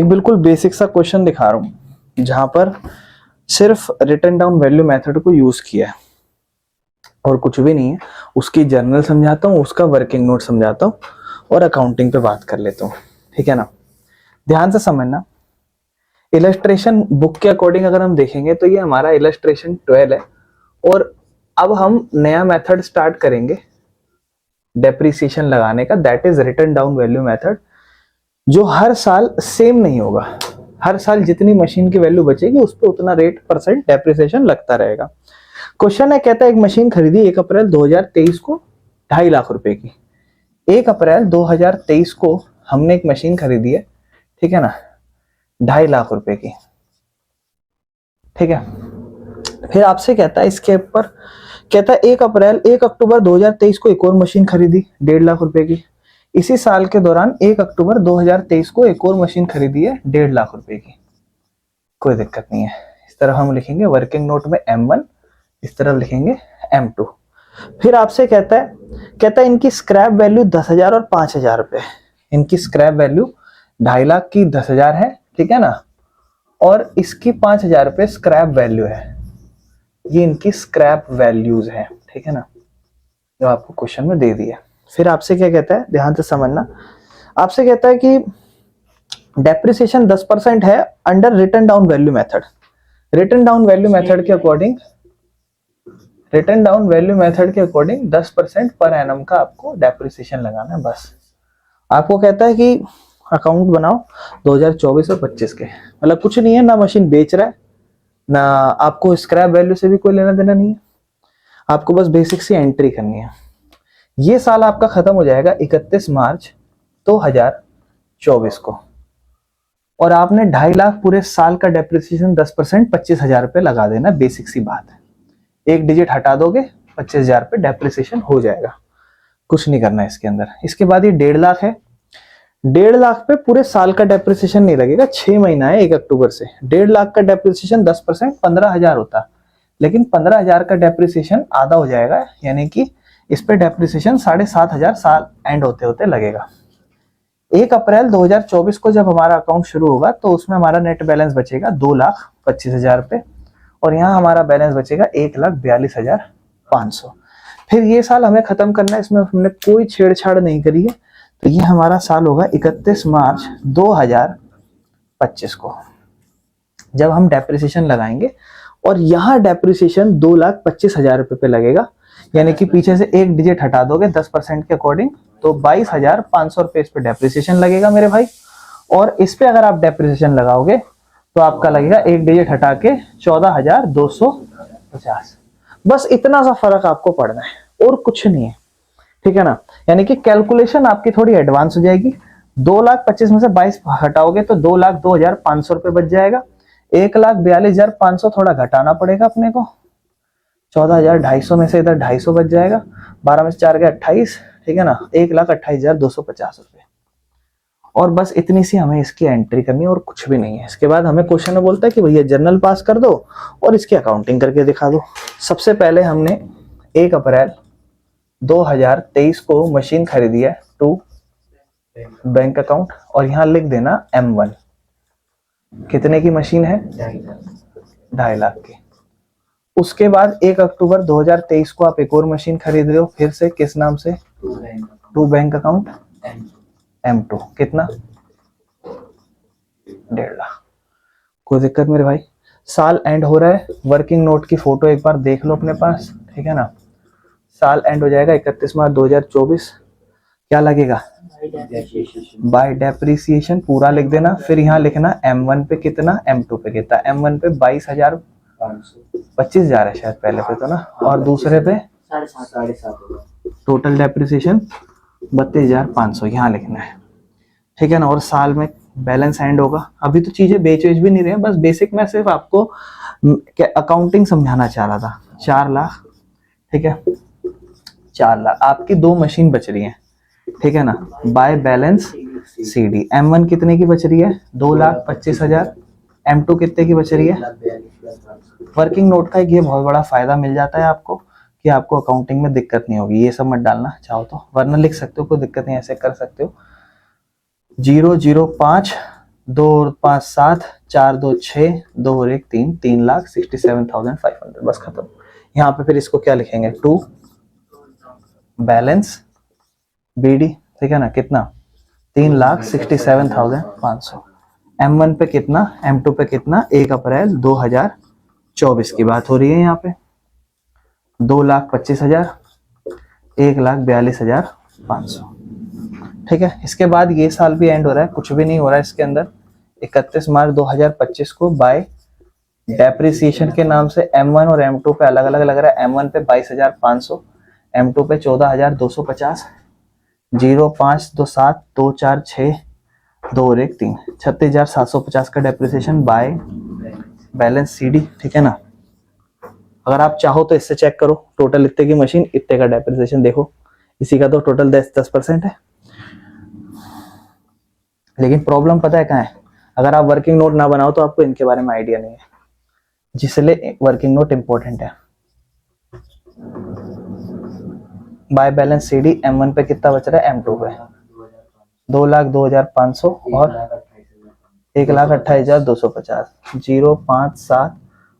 एक बिल्कुल बेसिक सा क्वेश्चन दिखा रहा हूँ जहां पर सिर्फ रिटन डाउन वैल्यू मेथड को यूज किया है और कुछ भी नहीं है। उसकी जर्नल समझाता हूँ, उसका वर्किंग नोट समझाता हूँ और अकाउंटिंग पे बात कर लेता हूँ। ठीक है ना, ध्यान से समझना। इलस्ट्रेशन बुक के अकॉर्डिंग अगर हम देखेंगे तो ये हमारा इलस्ट्रेशन 12 है और अब हम नया मेथड स्टार्ट करेंगे डेप्रिसिएशन लगाने का, that is written down value method, जो हर साल सेम नहीं होगा। हर साल जितनी मशीन की वैल्यू बचेगी उस पर उतना रेट परसेंट डेप्रिसिएशन लगता रहेगा। क्वेश्चन है, कहता है एक मशीन खरीदी 1 अप्रैल 2023 को 2.5 लाख रुपए की। 1 अप्रैल 2023 को हमने एक मशीन खरीदी है, ठीक है ना, 2.5 लाख रुपए की। ठीक है, फिर आपसे कहता है इसके ऊपर, कहता है 1 अक्टूबर 2023 को एक और मशीन खरीदी 1.5 लाख रुपए की। इसी साल के दौरान 1 अक्टूबर 2023 को एक और मशीन खरीदी है 1.5 लाख रुपए की। कोई दिक्कत नहीं है। इस तरह हम लिखेंगे वर्किंग नोट में M1, इस तरफ लिखेंगे M2। फिर आपसे कहता है इनकी स्क्रैप वैल्यू 10,000 और 5,000 रुपए। इनकी स्क्रैप वैल्यू 2.5 लाख की 10,000 है, ठीक है ना, और इसकी 5,000 रुपए स्क्रैप वैल्यू है। ये इनकी स्क्रैप वैल्यूज है, ठीक है ना, जो आपको क्वेश्चन में दे दिया। फिर आपसे क्या कहता है, ध्यान से समझना। आपसे कहता है कि डेप्रिसिएशन 10% है under written down value method. Written down value method के अकॉर्डिंग 10% पर एनम का आपको डेप्रिसिएशन लगाना है। बस आपको कहता है कि अकाउंट बनाओ 2024 और 25 के, मतलब कुछ नहीं है, ना मशीन बेच रहा है, ना आपको स्क्रैप वैल्यू से भी कोई लेना देना नहीं है, आपको बस बेसिक सी एंट्री करनी है। ये साल आपका खत्म हो जाएगा 31 मार्च 2024 को और आपने 2.5 लाख पूरे साल का डेप्रिसिएशन 10% 25,000 रुपए लगा देना। बेसिक सी बात है, एक डिजिट हटा दोगे 25,000 रुपए डेप्रिसिएशन हो जाएगा। कुछ नहीं करना है इसके अंदर। इसके बाद ये 1.5 लाख है। 1.5 लाख पे पूरे साल का डेप्रिसिएशन नहीं लगेगा, 6 महीना है 1 अक्टूबर से। 1.5 लाख का डेप्रिसिएशन 10% 15,000 होता, लेकिन 15,000 का डेप्रिसिएशन आधा हो जाएगा, यानी कि इस पे डेप्रिसिएशन 7,500 साल एंड होते होते लगेगा। 1 अप्रैल 2024 को जब हमारा अकाउंट शुरू होगा तो उसमें हमारा नेट बैलेंस बचेगा 2,25,000 रुपए और यहाँ हमारा बैलेंस बचेगा 1,42,500। फिर ये साल हमें खत्म करना है, इसमें हमने कोई छेड़छाड़ नहीं करी है, तो ये हमारा साल होगा 31 मार्च 2025 को जब हम डेप्रिसिएशन लगाएंगे और यहाँ डेप्रिसिएशन 2,25,000 रुपए पे लगेगा, यानी कि पीछे से एक डिजिट हटा दोगे 10% के अकॉर्डिंग तो 22,500 रुपए इस पे डेप्रिसिएशन लगेगा मेरे भाई। और इस पे अगर आप डेप्रिसिएशन लगाओगे तो आपका लगेगा एक डिजिट हटा के 14,250। बस इतना सा फर्क आपको पड़ना है और कुछ नहीं है, ठीक है ना। यानी कि कैलकुलेशन आपकी थोड़ी एडवांस हो जाएगी। 2,25,000 में से 22 हटाओगे तो 2,02,500 रुपए बच जाएगा। 1,42,500 थोड़ा घटाना पड़ेगा अपने को, 14,250 में से इधर 250 बच जाएगा, 12 में से 4 गए 28, ठीक है ना, 1,28,250 रुपए। और बस इतनी सी हमें इसकी एंट्री करनी है और कुछ भी नहीं है। इसके बाद हमें क्वेश्चन में बोलता है कि भैया जर्नल पास कर दो और इसकी अकाउंटिंग करके दिखा दो। सबसे पहले हमने 1 अप्रैल 2023 को मशीन खरीदी है टू बैंक अकाउंट और यहाँ लिख देना M1। कितने की मशीन है? 2.5 लाख की। उसके बाद 1 अक्टूबर 2023 को आप एक और मशीन खरीद रहे हो, फिर से किस नाम से? To bank account M2। कितना? 1.5 लाख। कोई दिक्कत मेरे भाई? साल एंड हो रहा है, वर्किंग नोट की फोटो एक बार देख लो अपने पास, ठीक है ना। साल एंड हो जाएगा 31 मार्च 2024। क्या लगेगा? बाय डेप्रिसिएशन पूरा लिख देना। फिर यहाँ लिखना M1 पे कितना, M2 पे कितना। M1 पे 22,025,000 है शायद पहले पे तो ना, और दूसरे पे 7.5 टोटल डेप्रिसिएशन 32,500 यहाँ लिखना है, ठीक है ना। और साल में बैलेंस एंड होगा। अभी तो चीजें बेच भी नहीं रहे हैं, बस बेसिक मैं सिर्फ आपको अकाउंटिंग समझाना चाह रहा था। 4 लाख, ठीक है, 4 लाख। आपकी 2 मशीन बच रही हैं, ठीक है ना, बाय बैलेंस CD। M1 कितने की बच रही है? 2,25,000। M2 कितने की बच रही है? वर्किंग नोट का एक ये बहुत बड़ा फायदा मिल जाता है आपको कि आपको अकाउंटिंग में दिक्कत नहीं होगी। ये सब मत डालना चाहो तो, वरना लिख सकते हो, कोई दिक्कत नहीं, ऐसे कर सकते हो। 005 2 और 5 7, 4 2 6, 2 और 1 3, 3,67,500 बस खत्म। यहाँ पे फिर इसको क्या लिखेंगे, टू बैलेंस BD, ठीक है ना, कितना 3,67,500। M1 पे कितना, M2 पे कितना, 1 अप्रैल 2024 की बात हो रही है यहाँ पे, 2,25,000, 1,42,500, ठीक है। इसके बाद ये साल भी एंड हो रहा है, कुछ भी नहीं हो रहा है इसके अंदर। 31 मार्च 2025 को बाय डेप्रिसिएशन के नाम से M1 और M2 पे अलग अलग लग रहा है। M1 पे 22,500, M2 पे 14,250, 0 5 2 7 2 4 6, 2 और 1 3, 36,750 का डेप्रिसिएशन बाय बैलेंस CD, ठीक है ना। अगर आप चाहो तो इससे चेक करो, टोटल इतने की मशीन, इतने का डेप्रिसिएशन देखो, इसी का तो टोटल 10% है। लेकिन प्रॉब्लम पता है कहाँ है, अगर आप वर्किंग नोट ना बनाओ तो आपको इनके बारे में आइडिया नहीं है, जिसलिए वर्किंग नोट इंपॉर्टेंट है। बाय बैलेंस CD M1 पे कितना बच रहा है, M2 पे 2,02,500 और 1,28,250, 0 5 7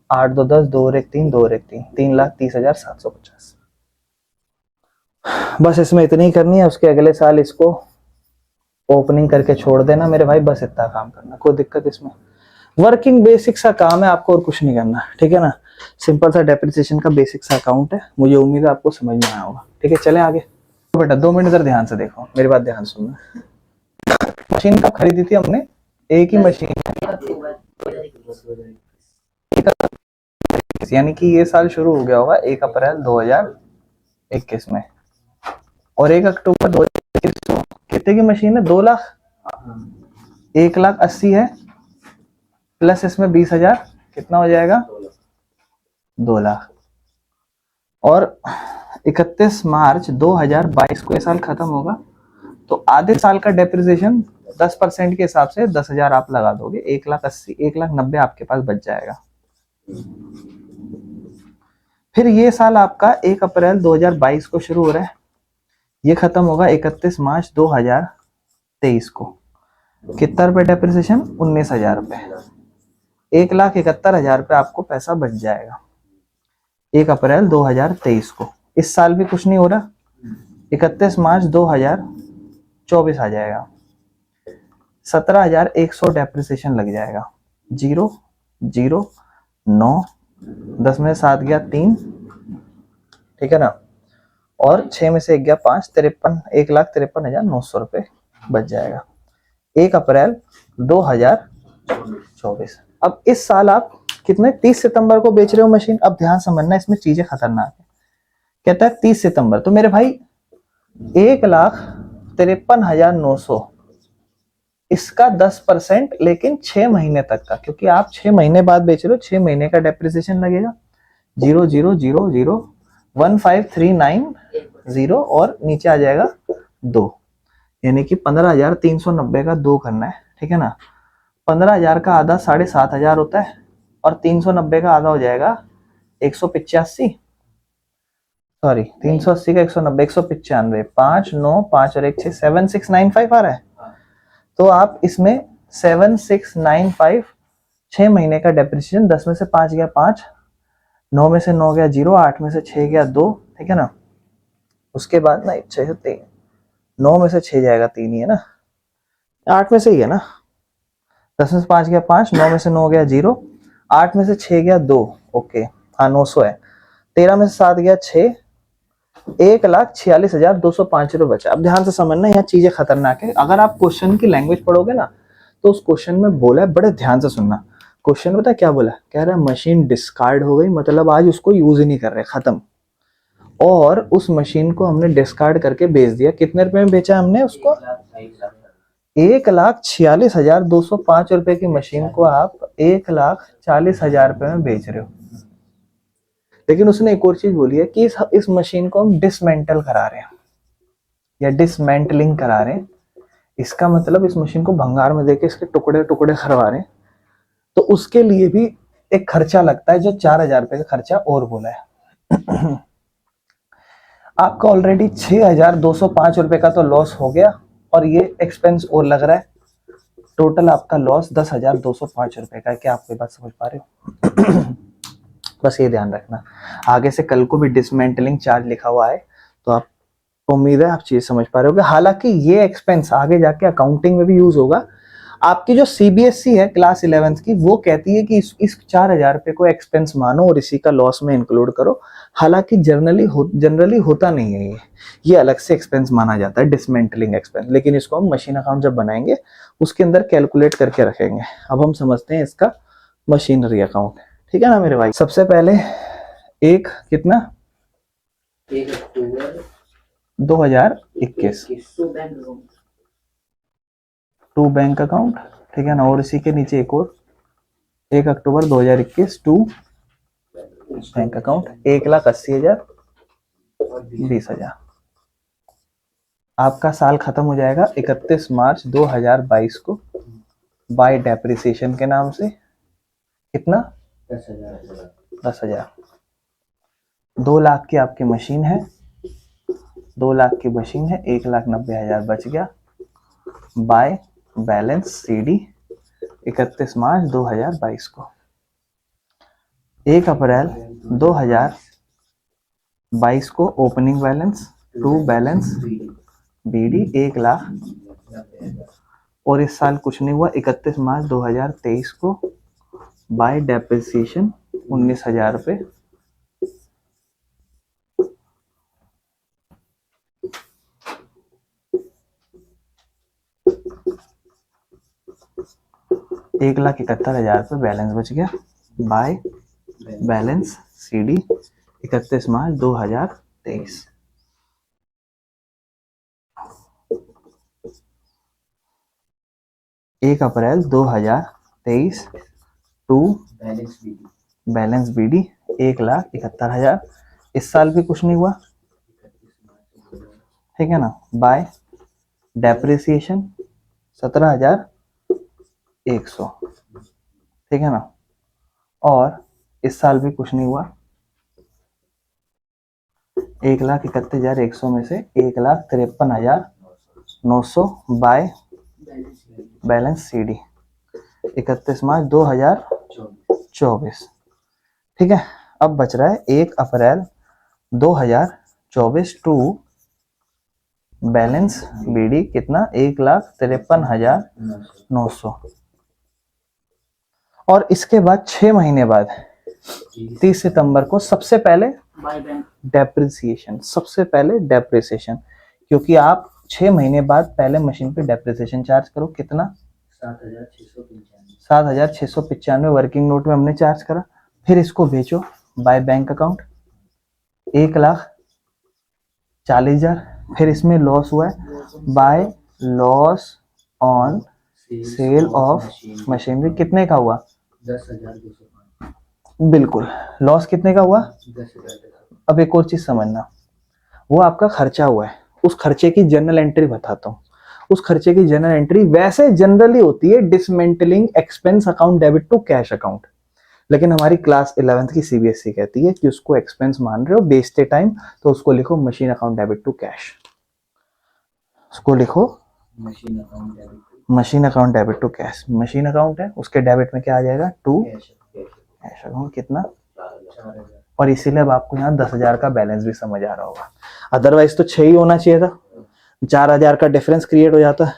8 2 10, 2 और 1 3, 2 और 1 3, 3,30,750। बस इसमें इतनी ही करनी है, उसके अगले साल इसको ओपनिंग करके छोड़ देना मेरे भाई, बस इतना काम करना, कोई दिक्कत इसमें, वर्किंग बेसिक सा काम है, आपको और कुछ नहीं करना, ठीक है ना। सिंपल सा डेप्रिसिएशन का बेसिक सा अकाउंट है, मुझे उम्मीद है आपको समझ में आया होगा, ठीक है। चले आगे। तो बेटा 2 मिनट इधर ध्यान से देखो, मेरी बात ध्यान सुनना। मशीन कब खरीदी थी हमने, एक ही मशीन, यानी कि ये साल शुरू हो गया होगा 1 अप्रैल 2021 में, और 1 अक्टूबर 2021 को कितने की मशीन है, 2 लाख, 1,80,000 है, प्लस इसमें 20,000, कितना हो जाएगा, 2 लाख। और 31 मार्च 2022 को ये साल खत्म होगा, तो आधे साल का डेप्रिसिएशन 10% के हिसाब से 10,000 आप लगा दोगे, 1,80,000, 1,90,000 आपके पास बच जाएगा। फिर ये साल आपका 1 अप्रैल 2022 को शुरू हो रहा है, ये खत्म होगा 31 मार्च 2023 को, कितना रुपए डेप्रिसिएशन, 19,000 रुपए, 1,71,000 रुपए आपको पैसा बच जाएगा 1 अप्रैल 2023 को। इस साल भी कुछ नहीं हो रहा, 31 मार्च 2024 आ जाएगा, 17,100 डेप्रिसिएशन लग जाएगा, 0 0 9, 10 में 7 गया 3, ठीक है ना, और 6 में से 1 गया 5, 1,53,900 रुपए बच जाएगा 1 अप्रैल 2024। अब इस साल आप कितने, 30 सितंबर को बेच रहे हो मशीन। अब ध्यान समझना, इसमें चीजें खतरनाक है। कहता है 30 सितंबर, तो मेरे भाई 1,53,900, इसका 10%, लेकिन 6 महीने तक का, क्योंकि आप 6 महीने बाद बेच रहे हो, 6 महीने का डेप्रिसिएशन लगेगा, 0,000,015,390 और नीचे आ जाएगा 2, यानी कि 15,390 का 2 करना है, ठीक है ना। 15,000 का आधा 7,500 होता है, और 390 का आधा हो जाएगा 185, सॉरी 380 का 190, 195, 5 9 5 और 1 6, 7695 आ रहा है। तो आप इसमें 7695, 6 महीने का डेप्रिसिएशन, 10 में से 5 गया 5, 9 में से 9 गया 0, 8 में से 6 गया 2, ठीक है ना। उसके बाद ना 6 से 3, 9 में से 6 जाएगा 3 ही है ना, 8 में से ही है ना, 10 में से 5 गया 5, 9 में से 9 गया 0, 8 में से 6 गया 2, ओके हाँ 900 है, 13 में से 7 गया 6, 1,46,205 रुपये बचा। अब ध्यान से समझना, यहाँ चीजें खतरनाक है। अगर आप क्वेश्चन की लैंग्वेज पढ़ोगे ना, तो उस क्वेश्चन में बोला है, बड़े ध्यान से सुनना। क्वेश्चन पता है क्या बोला, कह रहा है मशीन डिस्कार्ड हो गई, मतलब आज उसको यूज ही नहीं कर रहे, खत्म। और उस मशीन को हमने डिस्कार्ड करके बेच दिया, कितने रुपए में बेचा हमने उसको, 1,46,205 रुपए की मशीन को आप 1,40,000 रुपए में बेच रहे हो। लेकिन उसने एक और चीज बोली है कि इस मशीन को हम डिसमेंटल करा रहे हैं या डिसमेंटलिंग करा रहे हैं। इसका मतलब इस मशीन को भंगार में देके इसके टुकड़े टुकड़े करवा रहे हैं, तो उसके लिए भी एक खर्चा लगता है, जो 4,000 रुपए का खर्चा और बोला है। आपका ऑलरेडी 6,205 रुपए का तो लॉस हो गया, और ये एक्सपेंस और लग रहा है टोटल आपका लॉस 10,205 रुपए का है। क्या आप ये बात समझ पा रहे हो? बस ये ध्यान रखना, आगे से कल को भी डिसमेंटलिंग चार्ज लिखा हुआ है तो आप, उम्मीद है आप चीज समझ पा रहे हो। हालांकि ये एक्सपेंस आगे जाके अकाउंटिंग में भी यूज होगा। आपकी जो सीबीएसई है क्लास 11th की, वो कहती है कि इस 4,000 रुपए को एक्सपेंस मानो और इसी का लॉस में इंक्लूड करो। हालांकि जनरली होता नहीं है, ये अलग से एक्सपेंस माना जाता है, डिसमेंटलिंग एक्सपेंस। लेकिन इसको हम मशीन अकाउंट जब बनाएंगे उसके अंदर कैलकुलेट करके रखेंगे। अब हम समझते हैं इसका मशीनरी अकाउंट, ठीक है ना मेरे भाई। सबसे पहले एक कितना 1 अक्टूबर 2021 टू बैंक अकाउंट, ठीक है ना। और इसी के नीचे एक और 1 अक्टूबर 2021 टू बैंक अकाउंट 1,80,000 20,000। आपका साल खत्म हो जाएगा 31 मार्च 2022 को बाय डेप्रिसिएशन के नाम से। कितना 10,000। 2 लाख की आपकी मशीन है, 2 लाख की मशीन है, 1,90,000 बच गया बाय बैलेंस सीडी 31 मार्च 2022 को। 1 अप्रैल 2022 को opening balance to balance BD 1 lakh, और इस साल कुछ नहीं हुआ 31 मार्च 2023 को बाय डेप्रिसिएशन 19,000 रुपये। एक 1,71,000 रुपये बैलेंस बच गया बाय बैलेंस सीडी 31 मार्च 2023। एक अप्रैल 2023 टू बैलेंस बीडी 1,71,000। इस साल भी कुछ नहीं हुआ, ठीक है ना, बाय डेप्रिसिएशन 17,100, ठीक है ना। और इस साल भी कुछ नहीं हुआ, 1,31,100 में से 1,53,900 बाय बैलेंस सीडी 31 मार्च 2024, ठीक है। अब बच रहा है 1 अप्रैल 2024 टू बैलेंस बीडी कितना 1,53,900। और इसके बाद 6 महीने बाद 30 सितंबर को सबसे पहले डेप्रिसिएशन, सबसे पहले डेप्रिसिएशन, क्योंकि आप 6 महीने बाद पहले मशीन पे डेप्रिसिएशन चार्ज करो। कितना 7,695 वर्किंग नोट में हमने चार्ज करा। फिर इसको बेचो बाय बैंक अकाउंट 1,40,000। फिर इसमें लॉस हुआ है by loss on sale of machinery. कितने का हुआ 10,205। बिल्कुल, लॉस कितने का हुआ 10,000। अब एक और चीज समझना, वो आपका खर्चा हुआ है, उस खर्चे की जर्नल एंट्री बताता हूँ। उस खर्चे की जर्नल एंट्री वैसे जनरली होती है dismantling expense account debit to cash account, लेकिन हमारी क्लास 11th की सीबीएसई कहती है कि उसको एक्सपेंस मान रहे हो बेचते टाइम, तो उसको लिखो machine account debit to cash. उसको लिखो machine account debit to cash. Machine account है, उसके डेबिट में क्या आ जाएगा टू कैश अकाउंट। कितना 4,000। और इसीलिए अब आपको यहाँ 10,000 का बैलेंस भी समझ आ रहा होगा, अदरवाइज तो 6 ही होना चाहिए था, 4,000 का डिफरेंस क्रिएट हो जाता।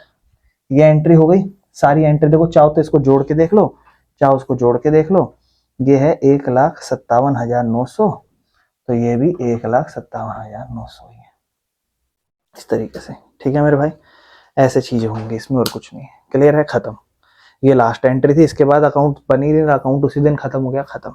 ये एंट्री हो गई, सारी एंट्री देखो, चाहो तो इसको जोड़ के देख लो, चाहो उसको जोड़ के देख लो। ये है 1,57,900, तो ये भी 1,57,900 ही है, इस तरीके से, ठीक है मेरे भाई। ऐसे चीजें होंगी इसमें और कुछ नहीं है। क्लियर है, खत्म। ये लास्ट एंट्री थी, इसके बाद अकाउंट बन ही नहीं रहा, अकाउंट उसी दिन खत्म हो गया, खत्म।